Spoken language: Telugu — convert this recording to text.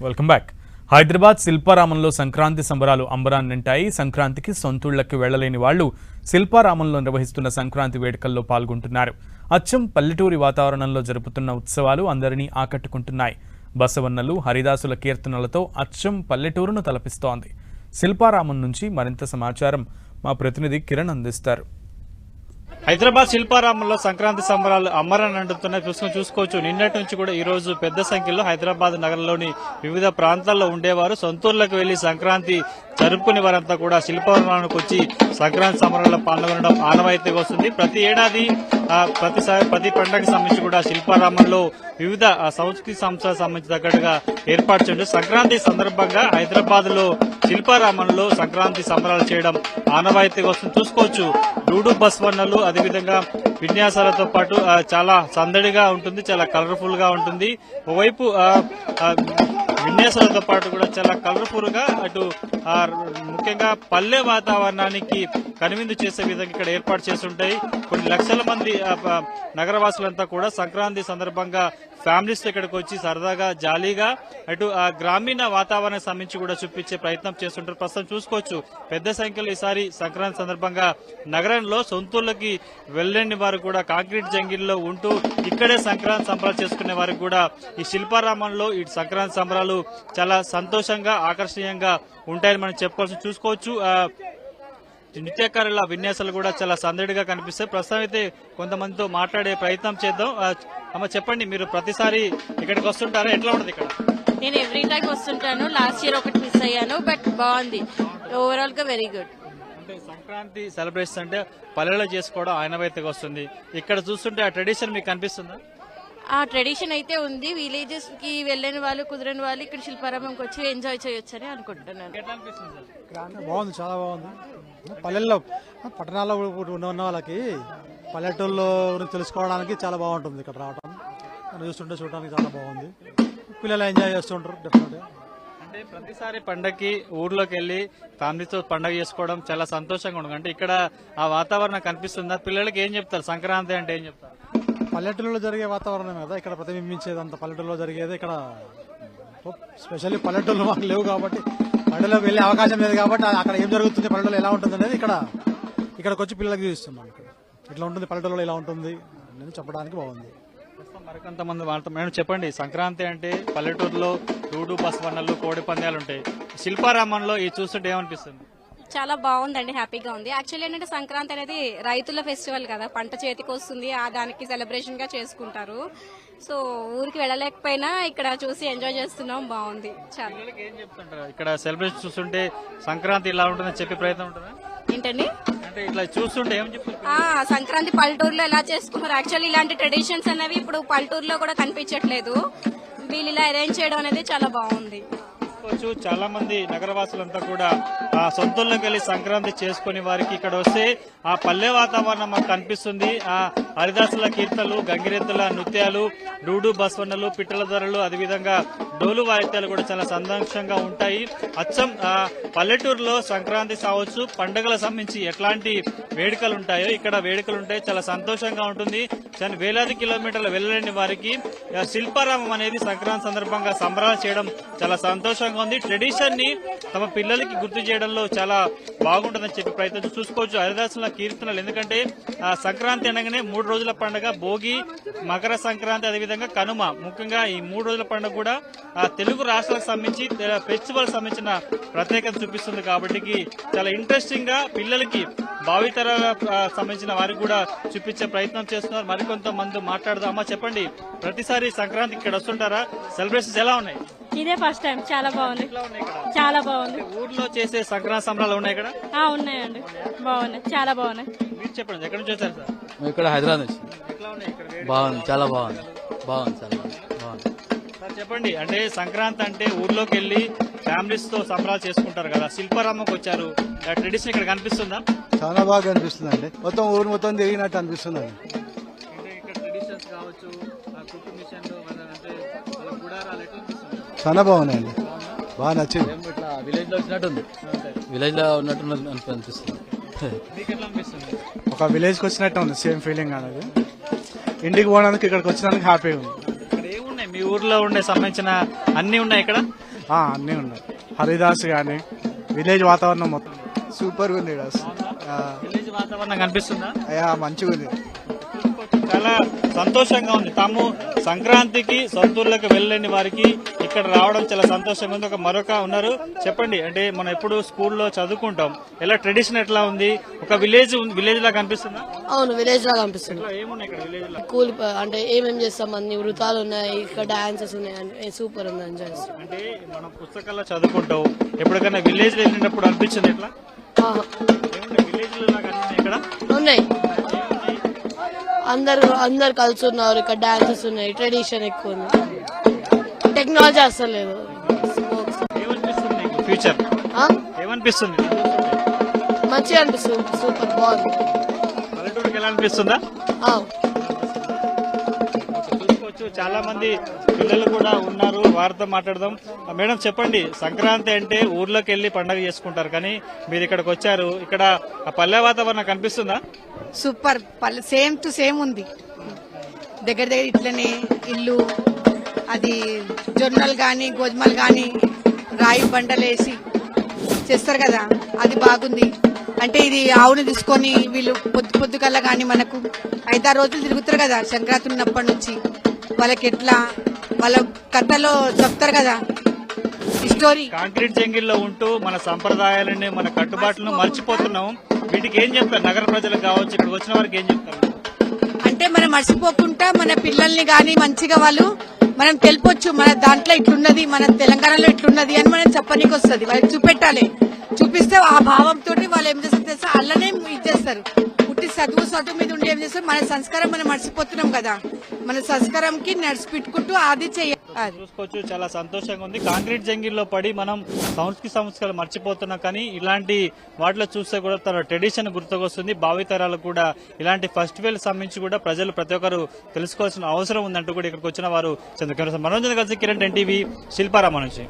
Welcome back. హైదరాబాద్ శిల్పారామంలో సంక్రాంతి సంబరాలు అంబరాన్నింటాయి. సంక్రాంతికి సొంతూళ్లకు వెళ్లలేని వాళ్లు శిల్పారామంలో నిర్వహిస్తున్న సంక్రాంతి వేడుకల్లో పాల్గొంటున్నారు. అచ్చం పల్లెటూరి వాతావరణంలో జరుపుతున్న ఉత్సవాలు అందరినీ ఆకట్టుకుంటున్నాయి. బసవన్నలు, హరిదాసుల కీర్తనలతో అచ్చం పల్లెటూరును తలపిస్తోంది. శిల్పారామం నుంచి మరింత సమాచారం మా ప్రతినిధి కిరణ్ అందిస్తారు. హైదరాబాద్ శిల్పారామంలో సంక్రాంతి సంబరాలు అమ్మరాన్ని అంటున్నాయి. చూసుకోవచ్చు. నిన్నటి నుంచి కూడా ఈ రోజు పెద్ద సంఖ్యలో హైదరాబాద్ నగరంలోని వివిధ ప్రాంతాల్లో ఉండేవారు సొంతూర్లకు వెళ్లి సంక్రాంతి జరుపుకునే వారంతా కూడా శిల్పారామానికి వచ్చి సంక్రాంతి సంబరాల్లో పాల్గొనడం ఆనవాయితీగా వస్తుంది. ప్రతి ఏడాది ప్రతి పండుగకి సంబంధించి కూడా శిల్పారామంలో వివిధ సంస్కృతి సంస్థలకు సంబంధించి తగ్గట్టుగా ఏర్పాటు చేయడం. సంక్రాంతి సందర్భంగా హైదరాబాద్ లో శిల్పారామంలో సంక్రాంతి సంబరాలు చేయడం ఆనవాయితీగా వస్తుంది. చూసుకోవచ్చు. డూడు బస్వన్నలు అదేవిధంగా విన్యాసాలతో పాటు చాలా సందడిగా ఉంటుంది, చాలా కలర్ఫుల్ గా ఉంటుంది. ఒకవైపు విన్యాసాలతో పాటు కూడా చాలా కలర్ఫుల్ గా అటు ముఖ్యంగా పల్లె వాతావరణానికి కనువిందు చేసే విధంగా ఇక్కడ ఏర్పాటు చేస్తుంటాయి. కొన్ని లక్షల మంది నగరవాసులంతా కూడా సంక్రాంతి సందర్భంగా ఫ్యామిలీస్ తో ఇక్కడికి వచ్చి సరదాగా జాలీగా అటు గ్రామీణ వాతావరణానికి సంబంధించి కూడా చూపించే ప్రయత్నం చేస్తుంటారు. ప్రస్తుతం చూసుకోవచ్చు. పెద్ద సంఖ్యలో ఈసారి సంక్రాంతి సందర్భంగా నగరంలో సొంతూర్లకి వెళ్లేని వారు కూడా కాంక్రీట్ జంగిల్లో ఉంటూ ఇక్కడే సంక్రాంతి సంబరాలు చేసుకునే వారికి కూడా ఈ శిల్పారామంలో ఈ సంక్రాంతి సంబరాలు చాలా సంతోషంగా ఆకర్షణీయంగా ఉంటాయని మనం చూసుకోవచ్చు. నృత్యకారుల విన్యాసాలు కూడా చాలా సందడిగా కనిపిస్తాయి. ప్రస్తుతం అయితే కొంతమందితో మాట్లాడే ప్రయత్నం చేద్దాం. అమ్మ చెప్పండి, మీరు ప్రతిసారి ఇక్కడికి వస్తుంటారా? ఎట్లా ఉంటుంది ఇక్కడ? నేను ఎవ్రీ టైం వస్తుంటాను. లాస్ట్ ఇయర్ ఒకటి మిస్ అయ్యాను, బట్ బాగుంది. ఓవరాల్ గా వెరీ గుడ్. అంటే సంక్రాంతి సెలబ్రేషన్ అంటే పల్లెలో చేసుకోవడం ఆనవాయితీగా వస్తుంది. ఇక్కడ చూస్తుంటే ఆ ట్రెడిషన్ మీకు కనిపిస్తుందా? ఆ ట్రెడిషన్ అయితే ఉంది. విలేజెస్ కి వెళ్ళని వాళ్ళు, కుదరని వాళ్ళు ఇక్కడ శిల్పారామంకి వచ్చి ఎంజాయ్ చేయొచ్చు అని అనుకుంటున్నాను. బాగుంది, చాలా బాగుంది. పల్లెల్లో పట్టణాల్లో ఉన్న వాళ్ళకి పల్లెటూళ్ళలో తెలుసుకోవడానికి చాలా బాగుంటుంది. ఇక్కడ రావడం చూస్తుంటే చూడడానికి చాలా బాగుంది. పిల్లలు ఎంజాయ్ చేస్తుంటారు డెఫినెట్ గా. అంటే ప్రతిసారి పండగకి ఊర్లోకి వెళ్లి ఫ్యామిలీతో పండగ చేసుకోవడం చాలా సంతోషంగా ఉంటుంది. అంటే ఇక్కడ ఆ వాతావరణం కనిపిస్తుందా? పిల్లలకి ఏం చెప్తారు? సంక్రాంతి అంటే ఏం చెప్తారు? పల్లెటూళ్ళలో జరిగే వాతావరణం కదా ఇక్కడ ప్రతిబింబించేది. అంత పల్లెటూళ్ళలో జరిగేది ఇక్కడ స్పెషల్లీ పల్లెటూళ్ళు మాకు లేవు కాబట్టి పల్లెలోకి వెళ్ళే అవకాశం లేదు కాబట్టి అక్కడ ఏం జరుగుతుంది, పల్లెటూళ్ళు ఎలా ఉంటుంది అనేది ఇక్కడికి వచ్చి పిల్లలకి చూస్తున్నాం. ఇక్కడ ఇట్లా ఉంటుంది, పల్లెటూళ్ళలో ఇలా ఉంటుంది నేను చెప్పడానికి బాగుంది. మరికొంతమంది మేడం చెప్పండి, సంక్రాంతి అంటే పల్లెటూరులో డూడు బస్వన్నలు, కోడి పందాలు ఉంటాయి. శిల్పారామంలో ఇది చూస్తుంటే ఏమనిపిస్తుంది? చాలా బాగుందండి, హ్యాపీగా ఉంది. యాక్చువల్లీ ఏంటంటే సంక్రాంతి అనేది రైతుల ఫెస్టివల్ కదా, పంట చేతికి వస్తుంది, దానికి సెలబ్రేషన్ గా చేసుకుంటారు. సో ఊరికి వెళ్ళలేకపోయినా ఇక్కడ చూసి ఎంజాయ్ చేస్తున్నాం, బాగుంది చాలా. ఏం చెప్తుంటారు ఇక్కడ సెలబ్రేషన్ చూస్తుంటే? సంక్రాంతి ఇలా ఉంటుందని చెప్పే ప్రయత్నం ఉంటుందా? ఏంటండి అంటే ఇట్లా చూస్తుంటే ఏం చెప్తారు? సంక్రాంతి పల్లెటూరులో ఎలా చేసుకున్నారు? యాక్చువల్లీ ఇలాంటి ట్రెడిషన్స్ అనేవి ఇప్పుడు పల్లెటూరులో కూడా కనిపించట్లేదు. వీళ్ళు ఇలా అరేంజ్ చేయడం అనేది చాలా బాగుంది. చాలా మంది నగరవాసులంతా కూడా సొంతూర్లోకి వెళ్లి సంక్రాంతి చేసుకునే వారికి ఇక్కడ వస్తే ఆ పల్లె వాతావరణం మాకు కనిపిస్తుంది. ఆ హరిదాసుల కీర్తనలు, గంగిరెద్దుల నృత్యాలు, డూడు బస్వన్నలు, పిట్టల ధరలు, అదేవిధంగా డోలు వాయిద్యాలు కూడా చాలా సంతోషంగా ఉంటాయి. అచ్చం పల్లెటూరులో సంక్రాంతి కావచ్చు, పండుగల సంబంధించి ఎట్లాంటి వేడుకలు ఉంటాయో ఇక్కడ వేడుకలు ఉంటాయి. చాలా సంతోషంగా ఉంటుంది. వేలాది కిలోమీటర్లు వెళ్ళలేని వారికి శిల్పారామం అనేది సంక్రాంతి సందర్భంగా సంబరాలు చేయడం చాలా సంతోషంగా ఉంది. ట్రెడిషన్ ని తమ పిల్లలకి గుర్తు చేయడంలో చాలా బాగుంటుందని చెప్పి ప్రయత్నం చూసుకోవచ్చు. హరిదాసుల కీర్తనలు, ఎందుకంటే సంక్రాంతి అనగానే 3 రోజుల పండుగ, భోగి, మకర సంక్రాంతి, అదేవిధంగా కనుమ. ముఖ్యంగా ఈ 3 రోజుల పండుగ కూడా తెలుగు రాష్ట్రాలకు సంబంధించి ఫెస్టివల్ సంబంధించిన ప్రత్యేకత చూపిస్తుంది. కాబట్టి చాలా ఇంట్రెస్టింగ్ గా పిల్లలకి భావితరాలకు సంబంధించిన వారికి కూడా చూపించే ప్రయత్నం చేస్తున్నారు. మరికొంతమంది మాట్లాడదాం. అమ్మా చెప్పండి, ప్రతిసారి సంక్రాంతి ఇక్కడ వస్తుంటారా? సెలబ్రేషన్స్ ఎలా ఉన్నాయి? ఇదే ఫస్ట్ టైం. చాలా బాగుంది, చాలా బాగుంది. ఊర్లో చేసే సంక్రాంతి సంబరాలు ఉన్నాయి ఇక్కడ? ఉన్నాయండి, బాగున్నాయి, చాలా బాగున్నాయి. మీరు చెప్పండి, ఎక్కడి నుంచి వచ్చారు సార్? ఇక్కడ హైదరాబాద్ నుంచి. ఎట్లా ఉన్నాయి ఇక్కడ? బాగుంది, చాలా బాగుంది, బాగుంది, చాలా బాగుంది. సార్ చెప్పండి, అంటే సంక్రాంతి అంటే ఊర్లోకి వెళ్లి ఫ్యామిలీస్ తో సంబరాలు చేసుకుంటారు కదా, శిల్పారామంకి వచ్చారు, ట్రెడిషన్ ఇక్కడ కనిపిస్తుందా? చాలా బాగా కనిపిస్తుంది అండి. మొత్తం ఊరు మొత్తం తిరిగినట్టు అనిపిస్తుంది అండి. ఇక్కడ ట్రెడిషన్స్ కావచ్చు, కుకింగ్ మిషన్లు, గుడారాలు ఎట్లా అనిపిస్తుంది? చాలా బాగున్నాయండి, బాగా నచ్చింది. ఇట్లా విలేజ్ లో వచ్చినట్టుంది, విలేజ్ లో ఉన్నట్టు అనిపిస్తుంది. మీకు ఎట్లా అనిపిస్తుంది? ఒక విలేజ్ కి వచ్చినట్టు ఉంది, సేమ్ ఫీలింగ్ అనేది. ఇంటికి పోవడానికి ఇక్కడికి వచ్చినందుకు హ్యాపీగా ఉంది. ఇక్కడ ఏమున్నాయి మీ ఊర్లో ఉండే సంబంధించిన అన్ని ఉన్నాయి ఇక్కడ? అన్నీ ఉన్నాయి. హరిదాస్ కానీ విలేజ్ వాతావరణం మొత్తం సూపర్ ఉంది విలేజ్ వాతావరణం కనిపిస్తుందా? మంచిగా ఉంది. చాలా సంతోషంగా ఉంది. తాము సంక్రాంతికి సొంతూర్లకు వెళ్ళలేని వారికి ఇక్కడ రావడం చాలా సంతోషంగా ఉంది. మరొక ఉన్నారు, చెప్పండి. అంటే మనం ఎప్పుడు స్కూల్లో చదువుకుంటాం, ఎలా ట్రెడిషన్ ఎట్లా ఉంది? ఒక విలేజ్ లా కనిపిస్తుందా? అవును, విలేజ్ లాగా అనిపిస్తుంది. ఏమున్నాయి ఇక్కడ విలేజ్ లో? కూల్ అంటే ఏమేం చేస్తాం, అన్ని వృతాలు ఉన్నాయి, ఇక్కడ డాన్సెస్ ఉన్నాయి, సూపర్ ఉంది, ఎంజాయ్ చేస్తాం. అంటే మనం పుస్తకాల్లో చదువుకుంటాం, ఎప్పటికైనా విలేజ్ లో వెళ్ళినప్పుడు అనిపించింది ఎట్లా? విలేజ్ లో లాగా అన్ని ఇక్కడ ఉన్నాయి, అందరు కలిసి ఉన్నారు, ఇక్కడ డాన్సెస్ ఉన్నాయి, ట్రెడిషన్ ఎక్కువ ఉంది, టెక్నాలజీ అసలు లేదు. ఏమనిపిస్తుంది నీకు ఫ్యూచర్? ఏమనిపిస్తుంది? మంచిగా అనిపిస్తుంది, సూపర్, బాగుంది. పల్లెటూరుకి ఎలా అనిపిస్తుందా? చూసుకోవచ్చు, చాలా మంది పిల్లలు కూడా ఉన్నారు, వారితో మాట్లాడదాం. మేడం చెప్పండి, సంక్రాంతి అంటే ఊర్లోకి వెళ్లి పండుగ చేసుకుంటారు, కానీ మీరు ఇక్కడికి వచ్చారు, ఇక్కడ ఆ పల్లె వాతావరణం కనిపిస్తుందా? సూపర్, సేమ్ టు సేమ్ ఉంది. దగ్గర దగ్గర ఇట్లనే ఇల్లు, అది జొన్నలు గాని గోధుమలు గాని రాయి బండలేసి చేస్తారు కదా, అది బాగుంది. అంటే ఇది ఆవుని తీసుకొని వీళ్ళు పొద్దుకల్లా గాని మనకు 5-6 రోజులు తిరుగుతారు కదా సంక్రాంతి ఉన్నప్పటి నుంచి. వాళ్ళకి ఎట్లా వాళ్ళ కథలో చెప్తారు కదా స్టోరీ. కాంక్రీట్ జంగిల్లో ఉంటూ మన సంప్రదాయాలని, మన కట్టుబాట్లను మర్చిపోతున్నాం. వీటికి ఏం చెప్తారు నగర ప్రజలకు కావచ్చు, ఇక్కడికి వచ్చిన వారికి ఏం చెప్తారు? అంటే మనం మర్చిపోకుండా మన పిల్లల్ని గాని మంచిగా వాళ్ళు మనం తెలిపొచ్చు, మన దాంట్లో ఇట్లున్నది, మన తెలంగాణలో ఇట్లున్నది అని మనం చెప్పనీకి వస్తుంది. వాళ్ళకి చూపెట్టాలి, చూపిస్తే ఆ భావంతో వాళ్ళు ఏం చేస్తారు తెలుసా, అల్లనే ఇచ్చేస్తారు. పుట్టి చదువు మీద ఉండి ఏం చేస్తారు, మన సంస్కారం మనం మర్చిపోతున్నాం కదా, మన సంస్కారంకి నడిచి పెట్టుకుంటూ అది చేయాలి. చూసుకోవచ్చు, చాలా సంతోషంగా ఉంది. కాంక్రీట్ జంగిల్లో పడి మనం సంస్కారం మర్చిపోతున్నాం, కానీ ఇలాంటి వాటిలో చూస్తే కూడా తన ట్రెడిషన్ గుర్తుకొస్తుంది. భావితరాలకు కూడా ఇలాంటి ఫెస్టివల్ సంబంధించి కూడా ప్రజలు ప్రతి ఒక్కరు తెలుసుకోవాల్సిన అవసరం ఉందంటూ కూడా ఇక్కడికి వచ్చిన వారు మనోరంజన్ కలిసి కిరణ్, ఎన్టీవీ, శిల్పారామం నుంచి.